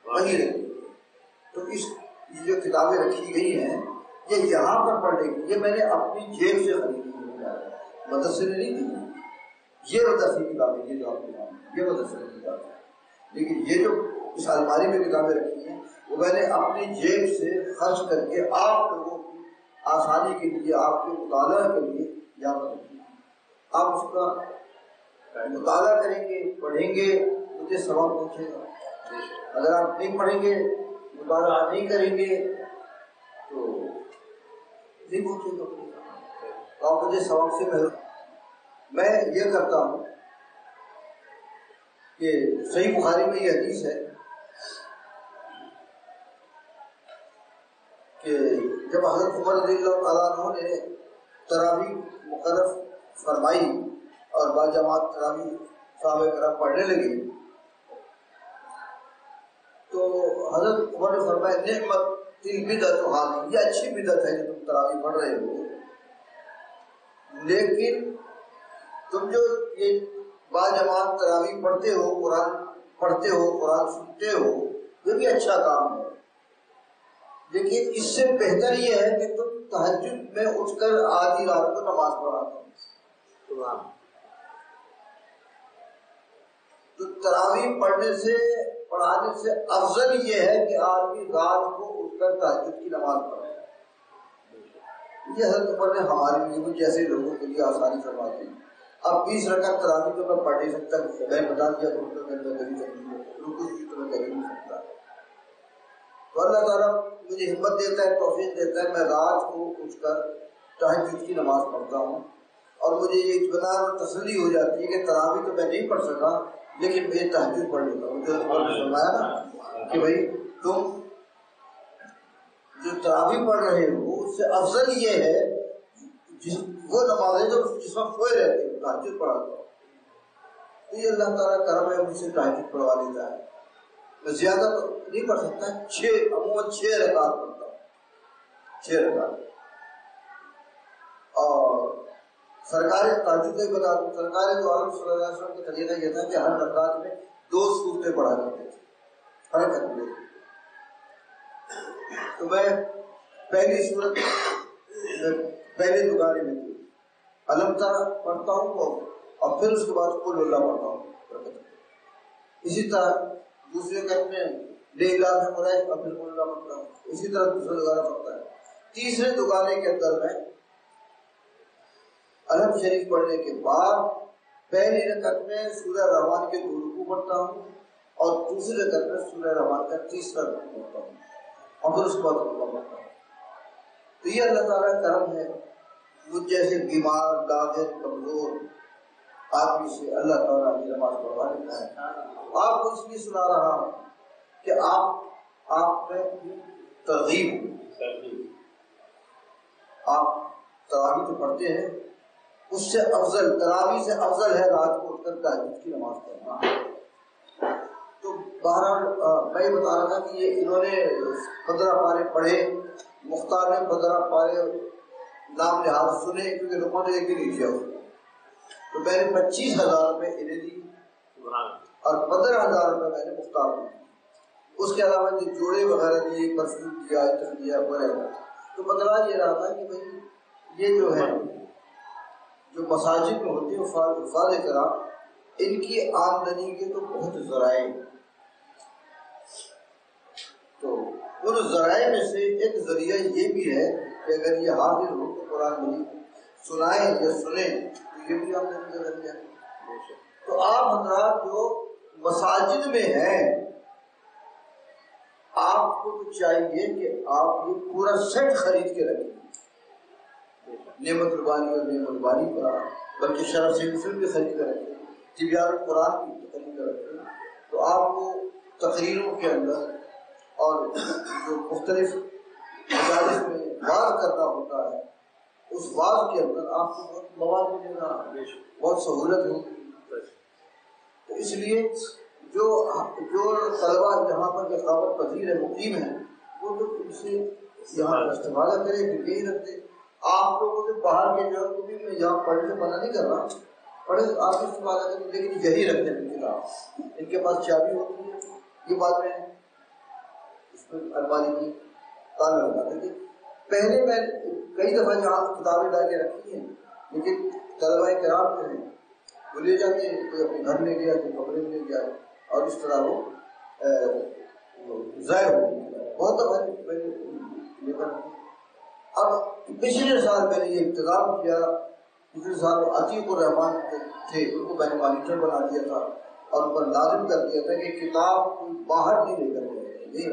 وہیں رکھیں گے۔ تو یہ جو کتابیں رکھی گئی ہیں یہ یہاں پر پڑھنے کی، یہ میں نے اپنی جیب سے خریدی ہے، مدرسے نے نہیں دی، یہ مدرسے کی کتابیں، یہ جو آپ کے نام یہ مدرسے کی کتابیں، لیکن یہ جو اس الماری میں کتابیں رکھی ہیں وہ میں نے اپنی جیب سے خرچ کر کے آپ لوگوں کی آسانی کے لیے، آپ کے مطالعہ کے لیے یہاں پر رکھی ہیں۔ آپ اس کا مطالعہ کریں گے، پڑھیں گے، مجھے ثواب پہنچے گا۔ اگر آپ نہیں پڑھیں گے، مطالعہ نہیں کریں گے تو نہیں پہنچے گا، تو آپ مجھے ثواب سے محروم۔ میں یہ کرتا ہوں کہ صحیح بخاری میں یہ حدیث ہے کہ جب حضرت عمر رضی اللہ تعالیٰ عنہ نے تراویح مقرر فرمائی اور با جماعت تراویح صحابہ کرام پڑھنے لگے حضرت عمر نے فرمایا نعمت البدعۃ هذه، یہ اچھی بدعت ہے جو تم تراویح پڑھ رہے ہو، لیکن تم جو یہ باجماعت تراویح پڑھتے ہو، قرآن پڑھتے ہو، قرآن سنتے ہو، یہ بھی اچھا کام ہے، لیکن اس سے بہتر یہ ہے کہ تم تہجد میں اٹھ کر آدھی رات کو نماز پڑھا کرو۔ تو تراویح پڑھانے سے افضل یہ ہے کہ آدمی رات کو اٹھ کر تہجد کی نماز پڑھے۔ یہ حضرت عمر نے ہمارے لیے جیسے لوگوں کے لیے آسانی فرما دی۔ اب 20 رکعت تراویح تو میں پڑھ نہیں سکتا، میں بتا دیا تو میں کبھی رکوع کی تو میں کبھی نہیں سکتا، تو اللہ تعالیٰ مجھے ہمت دیتا ہے، توفیق دیتا ہے، میں رات کو اٹھ کر تہجد کی نماز پڑھتا ہوں، اور مجھے یہ اطمینان اور تسلی ہو جاتی ہے کہ تراویح تو میں نہیں پڑھ سکا لیکن میں تہجد پڑھ لیتا ہوں۔ جو فرمایا نا کہ بھائی تم جو تراویح پڑھ رہے ہو اس سے افضل یہ ہے وہ نمازیں جو جس وقت سوئے رہتے ہیں تہجد پڑھاتا ہوں، تو یہ اللہ تعالیٰ کرم ہے، مجھ سے تہجد پڑھوا لیتا ہے۔ میں زیادہ تو نہیں پڑھ سکتا، عموماً 6 رکعت پڑھتا ہوں، 6 رکعت۔ اور سرکار تہجد کا بتا دوں، سرکار دو عالم صلی اللہ علیہ وسلم کا طریقہ یہ تھا کہ ہر رکعت میں 2 سورتیں پڑھا کرتے تھے، ہر رکعت میں۔ تو میں پہلی سورت پہلے دکانے میں تھی علم ترا پڑھتا ہوں اور پھر اس کے بعد قل اللہ پڑھتا ہوں، اسی طرح دوسرے رکعت میں لے علاج ہے قریش اور پھر قل اللہ پڑھتا ہوں، اسی طرح دوسرے دکانہ پڑھتا ہے۔ تیسرے دکانے کے اندر میں علم شریف پڑھنے کے بعد پہلی رکعت میں سورہ رحمان کے 2 رکوع پڑھتا ہوں اور دوسری رکعت میں سورہ رحمان کا 3 رکوع پڑھتا ہوں اور پھر اس کے بعد اللہ پڑھتا ہوں۔ تو یہ اللہ تعالیٰ کا کرم ہے، مجھ جیسے بیمار داغر کمزور آدمی سے اللہ تعالیٰ کی نماز پڑھوا دیتا ہے۔ آپ کو اس لیے سنا رہا ہوں کہ آپ میں ترغیب، آپ تراویح تو پڑھتے ہیں، اس سے افضل تراویح سے افضل ہے رات کو اٹھ کر تہجد کی نماز پڑھنا۔ تو بہرحال میں یہ بتا رہا تھا کہ یہ انہوں نے 15 پارے پڑھے، مختار نے 15 پارے نام لحاظ سنے کیونکہ رکوع تو ایک بھی نہیں کیا، تو میں نے 25,000 روپے انہیں دی اور 15,000 روپے میں نے مختار کو دی، اس کے علاوہ جو جوڑے وغیرہ دیے، پرفیوم دیا، عطر دیا وغیرہ۔ تو بدلا یہ رہا تھا کہ بھائی یہ جو ہے جو مساجد میں ہوتے ہیں حفاظ کرام، ان کی آمدنی کے تو بہت ذرائع ہیں، تو ان ذرائع میں سے ایک ذریعہ یہ بھی ہے کہ اگر یہ حاضر ہو تو قرآن مجید سنائیں یا سنیں تو یہ بھی آمدنی کا ذریعہ ہے۔ تو آپ حضرات جو مساجد میں ہیں، آپ کو تو چاہیے کہ آپ یہ پورا سیٹ خرید کے رکھیں، نعمت الباری اور نعمت الباری کا، بلکہ شرف سے مسلم بھی خرید کر رکھیں، تبیان القرآن کی خرید کر رکھیں۔ تو آپ کو تقریروں کے اندر اور جو مختلف مجالس میں واز کرنا ہوتا ہے، اس واز کے اندر آپ کو بہت مواد ملے گا، بہت سہولت ہوگی۔ تو اس لیے جو طلبا جہاں پر اقامت پذیر ہے، مقیم ہے، وہ تو ان سے یہاں استفادہ کرے، یہی رکھتے۔ آپ لوگوں سے باہر کے جو ہے بھی میں یہاں پڑھنے سے منع نہیں کر رہا، پڑھے آپ استفادہ کریں، لیکن یہی رکھتے ہیں کتاب، ان کے پاس چابی ہوتی ہے، یہ بات میں اس میں الماری کی تالا لگا دیتے۔ پہلے میں کئی دفعہ یہاں کتابیں لا کے رکھی ہیں، لیکن طلبہ کرام جو ہیں وہ لے جاتے ہیں، کوئی اپنے گھر لے گیا، کوئی کمرے میں لے گیا، اور اس طرح وہ ضائع ہو گئی۔ بہت دفعہ میں نے لے کر، اب پچھلے سال میں نے یہ انتظام کیا، پچھلے سال عتیق الرحمان تھے، ان کو میں نے مانیٹر بنا دیا تھا اور ان پر لازم کر دیا تھا کہ کتاب کوئی باہر نہیں لے کر گئے،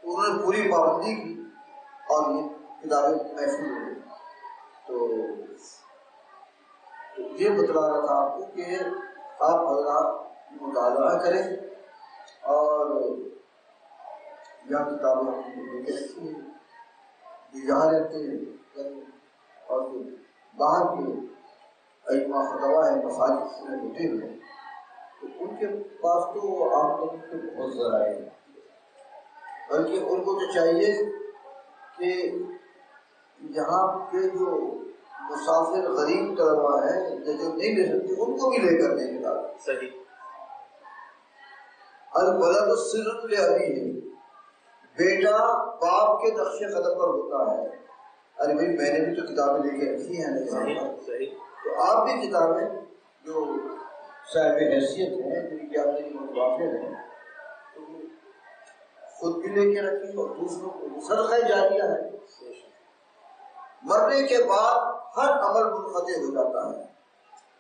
انہوں نے پوری پابندی کی اور یہ کتابیں محفوظ ہو گئی۔ تو یہ بتلا رہا تھا آپ کو کہ آپ حضرات مطالعہ کریں اور یہ کتابیں لے کے رکھیں، یہاں رہتے ہیں اور جو باہر کے ائمہ فتوا ہے مساجد میں ہوتے ہیں، تو ان کے پاس تو آپ لوگوں کے بہت ذرائع ہیں، بلکہ ان کو تو چاہیے کہ یہاں کے جو مسافر غریب طلبا ہیں جو نہیں لے سکتے ان کو بھی لے کر دیں گے. صحیح. الولد السر لأبیہ، بیٹا باپ کے نقش قدم پر ہوتا ہے. ارے بھائی میں نے بھی تو کتابیں لے کے رکھی ہیں، تو آپ بھی کتابیں جو صاحب حیثیت ہیں جن کی آپ نے متوافر ہیں خود بھی لے کے رکھی اور دوسروں کو صدقہ جاریہ ہے. مرنے کے بعد ہر عمل منقطع ہو جاتا ہے.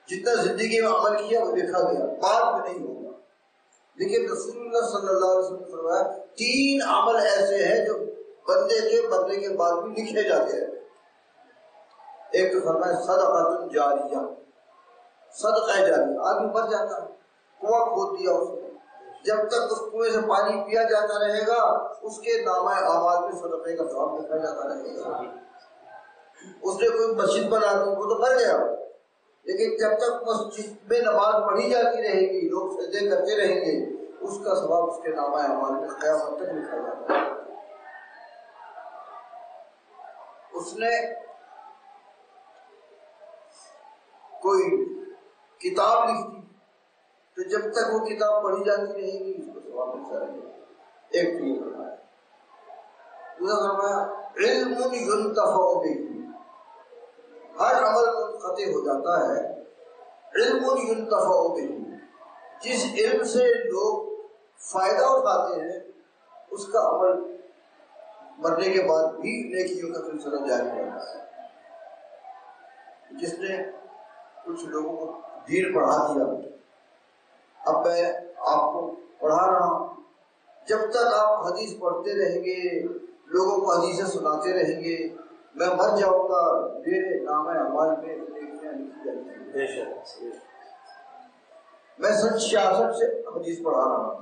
جتنا زندگی میں عمل کیا وہ لکھا گیا، بعد میں نہیں ہوگا. لیکن رسول اللہ صلی اللہ علیہ وسلم نے فرمایا 3 عمل ایسے ہیں جو بندے کے مرنے کے بعد بھی لکھے جاتے ہیں. ایک تو فرمایا صدقۃ جاریہ، صدقہ جاریہ. آدمی مر جاتا ہے، کنواں کھود دیا اس نے، جب تک اس کنویں سے پانی پیا جاتا رہے گا اس کے نامہ اعمال میں صدقے کا ثواب لکھا جاتا رہے گا. اس نے کوئی مسجد بنا دی وہ تو مر گیا، لیکن جب تک مسجد میں نماز پڑھی جاتی رہے گی لوگ سجدے کرتے رہیں گے اس کا ثواب اس کے نامہ اعمال میں قیامت تک لکھا جاتا ہے. اس نے کوئی کتاب لکھ دی تو جب تک وہ کتاب پڑھی جاتی رہے گی اس کو ثواب ملتا رہے گا. ایک بھی فرمایا. دوسرا فرمایا علم ينتفع به، ہر عمل منقطع ہو جاتا ہے. علم ينتفع به، جس علم سے لوگ فائدہ اٹھاتے ہیں اس کا عمل مرنے کے بعد بھی نیکیوں کا سلسلہ جاری رہتا ہے. جس نے کچھ لوگوں کو دین پڑھا دیا، اب میں آپ کو پڑھا رہا ہوں، جب تک آپ حدیث پڑھتے رہیں گے لوگوں کو حدیثیں سناتے رہیں گے میں مر جاؤں گا میرے نام اعمال میں نیکیاں لکھی جائیں گی. میں 66 سے حدیث پڑھا رہا ہوں،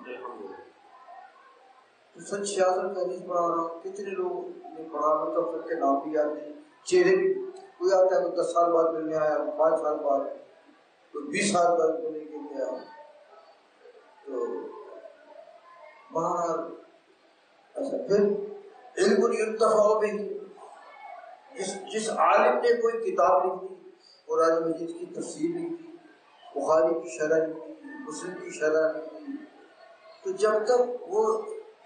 66 کی حدیث پڑھا رہا ہوں. کتنے لوگ نے پڑھا مطلب سب کے نام بھی یاد نہیں، چہرے بھی کوئی آتا ہے 10 سال بعد ملنے آیا، 5 سال بعد، کوئی 20 سال بعد ملنے کے لیے آیا. تو وہاں ایسا پھر علم ينتفع به، جس عالم نے کوئی کتاب لکھ دی، قرآن مجید کی تفسیر لکھ دی، بخاری کی شرح لکھ دی، مسلم کی شرح لکھ دی، تو جب تک وہ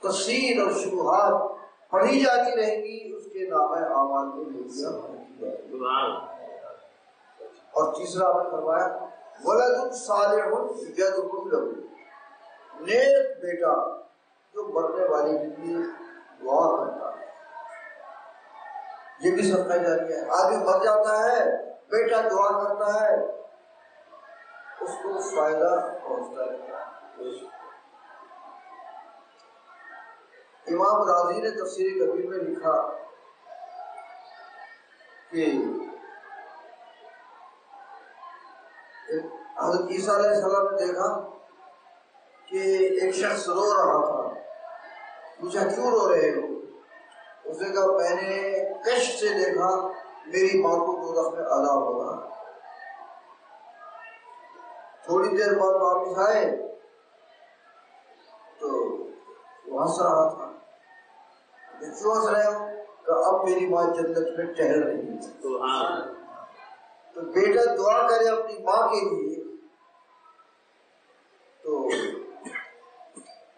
تفسیر اور شروحات پڑھی جاتی رہے گی اس کے نامہ اعمال میں نیکیاں لکھی جائیں گی. اور تیسرا آپ نے فرمایا ولد صالح یدعو له، نیک بیٹا جو مرنے والی کے لیے دعا کرتا ہے. یہ بھی صدقہ جاریہ ہے. آدمی مر جاتا ہے بیٹا دعا کرتا ہے اس کو فائدہ پہنچتا ہے. امام راضی نے تفسیر کبیر میں لکھا کہ حضرت عیسیٰ علیہ السلام نے دیکھا کہ ایک شخص رو رہا تھا. پوچھا کیوں رو رہے ہو؟ اس نے کہا میں نے کشف سے دیکھا میری ماں کو دوزخ میں عذاب ہو رہا. تھوڑی دیر بعد واپس آئے تو وہ ہنس رہا تھا. کیوں ہنس رہے ہو؟ کہ اب میری ماں جنت میں ٹہل رہی ہے. تو بیٹا دعا کرے اپنی ماں کے لیے تو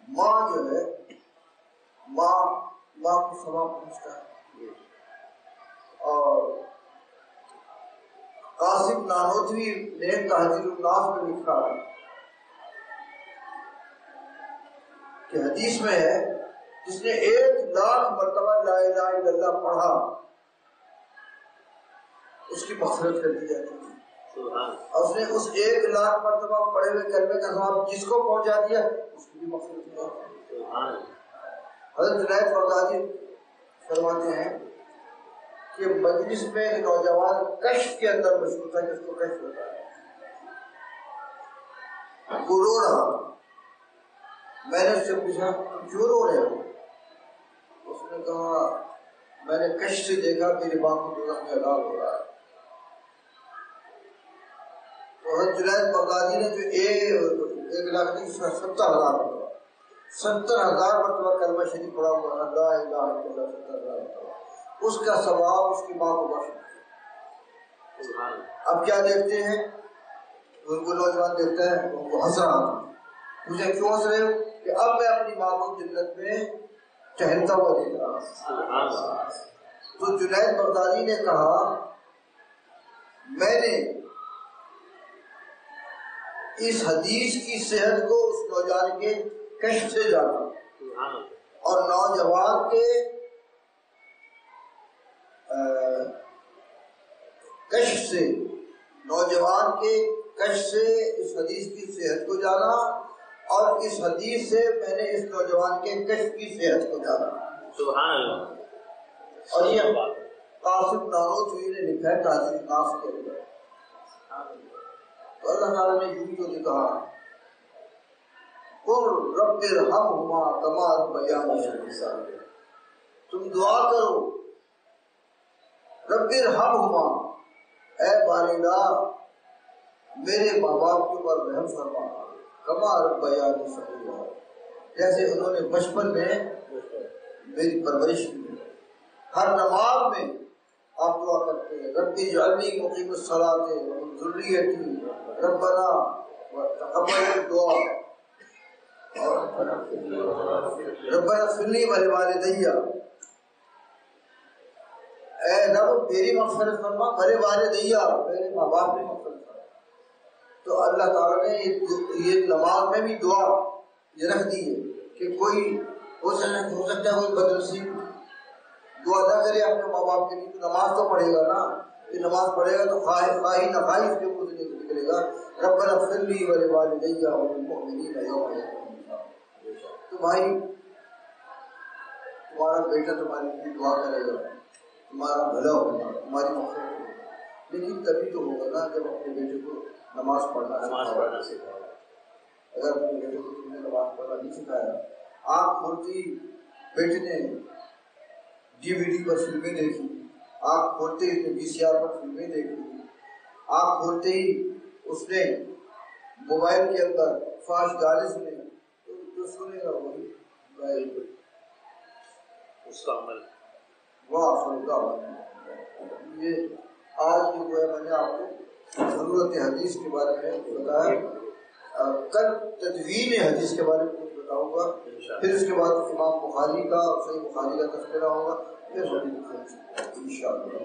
ماں جو ہے ماں کو ثواب پہنچتا ہے. اور قاسم نانوتوی نے تحذیر الناس میں لکھا کہ حدیث میں ہے جس نے 1,00,000 مرتبہ لا الہ الا اللہ پڑھا اس کی مغفرت کر دی جاتی ہے. اور اس نے اس 1,00,000 مرتبہ پڑھے ہوئے کلمے کا ثواب جس کو پہنچا دیا اس کی بھی مغفرت ہو جاتی ہے. حضرت جنید بغدادی فرماتے ہیں کہ مجلس میں ایک نوجوان کشف کے اندر مشغول تھا جس کو کشف ہوتا ہے. وہ رو رہا. میں نے اس سے پوچھا کیوں رو رہے ہو؟ اس نے کہا میں نے کشف سے دیکھا میری ماں کو دوزخ میں عذاب ہو رہا ہے. تو حضرت جنید بغدادی نے جو 1,70,000 70,000 مرتبہ کلمہ شریف پڑھا ہوا نا، لا الہ الا اللہ 70,000 مرتبہ، اس کا ثواب اس کی ماں کو بخش۔ اب کیا دیکھتے ہیں ان کو، نوجوان دیکھتا ہے ان کو ہنس رہا تھا، مجھے کیوں ہنس رہے ہو؟ کہ اب میں اپنی ماں کو جنت میں ٹہلتا ہوا دیکھ رہا ہوں۔ تو جنید بغدادی نے کہا میں نے اس حدیث کی صحت کو اس نوجوان کے کشف سے جانا، اور نوجوان کے کشف سے، نوجوان کے کشف سے اس حدیث کی صحت کو جانا، اور اس حدیث سے میں نے اس نوجوان کے کشف کی صحت کو جانا۔ سبحان اللہ۔ اور یہ قاسم نانوتوی نے لکھا ہے تعظیم الناس کے اندر۔ تو اللہ تعالیٰ نے یوں تو کہا قل رب ارحمہما کما ربیانی صغیرا، تم دعا کرو رب ارحمہما، اے باریگاہ میرے ماں باپ کے اوپر رحم فرما، کما ربیانی صغیرا، جیسے انہوں نے بچپن میں میری پرورش کی۔ ہر نماز میں آپ دعا کرتے ہیں رب اجعلنی مقیم الصلاۃ ومن ذریتی ربنا وتقبل الدعاء، اور ربنا اغفر لی ولوالدی، اے رب میری مغفرت فرما، میرے والدیہ میرے ماں باپ کی مغفرت فرما۔ تو اللہ تعالیٰ نے یہ نماز میں بھی دعا یہ رکھ دی ہے کہ کوئی ہو سکتا ہے کوئی بدنصیب دعا نہ کرے اپنے ماں باپ کے لیے، تو نماز تو پڑھے گا نا، یہ نماز پڑھے گا تو خواہی نخواہی اس کے منہ سے نکلے گا ربنا اغفر لی ولوالدی وللمؤمنین یوم یقوم الحساب۔ تو بھائی تمہارا بیٹا تمہارے لیے دعا کرے گا، تمہارا بھلا ہوگا، تمہاری مغفرت ہوگی، لیکن تبھی تو ہوگا نا جب اپنے بیٹے کو نماز پڑھنا سکھاؤ۔ اگر اپنے بیٹے کو تم نے نماز پڑھنا نہیں سکھایا، آنکھ کھولتی بیٹے نے ڈی وی ڈی پر فلمیں دیکھی، آنکھ کھولتے ہی وی سی آر پر فلمیں دیکھی، آنکھ کھولتے ہی اس نے موبائل کے اندر فحش گانے سنے، تو جو سنے گا وہی اس کا عمل۔ یہ آج جو ہے میں نے آپ کو ضرورت حدیث کے بارے میں بتایا، کل تدوین حدیث کے بارے میں کچھ بتاؤں گا، پھر اس کے بعد امام بخاری کا صحیح بخاری کا تذکرہ ہوگا، پھر انشاءاللہ